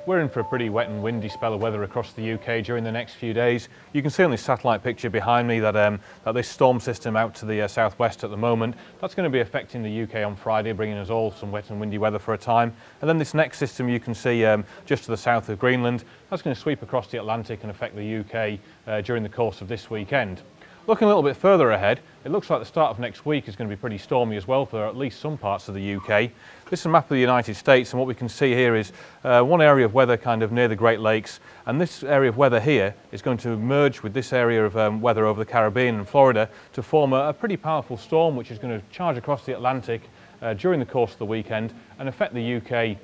We're in for a pretty wet and windy spell of weather across the UK during the next few days. You can see on this satellite picture behind me that, that this storm system out to the southwest at the moment, that's going to be affecting the UK on Friday, bringing us all some wet and windy weather for a time. And then this next system you can see just to the south of Greenland, that's going to sweep across the Atlantic and affect the UK during the course of this weekend. Looking a little bit further ahead, it looks like the start of next week is going to be pretty stormy as well for at least some parts of the UK. This is a map of the United States, and what we can see here is one area of weather kind of near the Great Lakes, and this area of weather here is going to merge with this area of weather over the Caribbean and Florida to form a pretty powerful storm which is going to charge across the Atlantic during the course of the weekend and affect the UK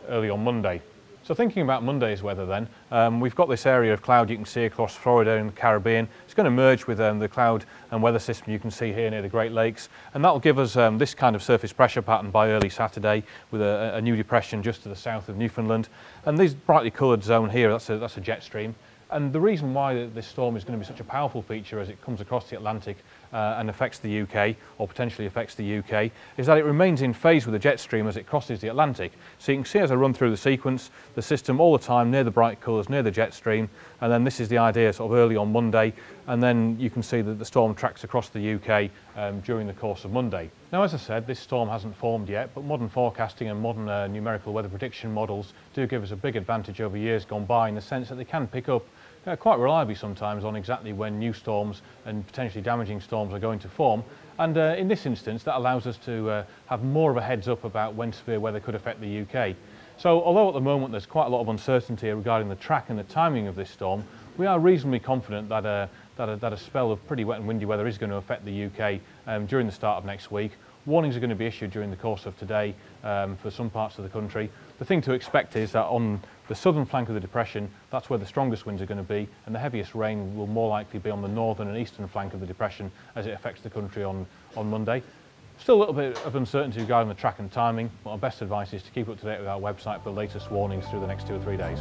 early on Monday. So thinking about Monday's weather then, we've got this area of cloud you can see across Florida and the Caribbean. It's going to merge with the cloud and weather system you can see here near the Great Lakes, and that will give us this kind of surface pressure pattern by early Saturday with a new depression just to the south of Newfoundland. And this brightly coloured zone here, that's a jet stream. And the reason why this storm is going to be such a powerful feature as it comes across the Atlantic and affects the UK, or potentially affects the UK, is that it remains in phase with the jet stream as it crosses the Atlantic. So you can see as I run through the sequence, the system all the time near the bright colours, near the jet stream, and then this is the idea sort of early on Monday, and then you can see that the storm tracks across the UK during the course of Monday. Now, as I said, this storm hasn't formed yet, but modern forecasting and modern numerical weather prediction models do give us a big advantage over years gone by in the sense that they can pick up quite reliably sometimes on exactly when new storms and potentially damaging storms are going to form. And in this instance, that allows us to have more of a heads up about when severe weather could affect the UK. So although at the moment there's quite a lot of uncertainty regarding the track and the timing of this storm, we are reasonably confident that a spell of pretty wet and windy weather is going to affect the UK during the start of next week. Warnings are going to be issued during the course of today for some parts of the country. The thing to expect is that on the southern flank of the depression, that's where the strongest winds are going to be, and the heaviest rain will more likely be on the northern and eastern flank of the depression as it affects the country on Monday. Still a little bit of uncertainty regarding the track and timing, but our best advice is to keep up to date with our website for the latest warnings through the next 2 or 3 days.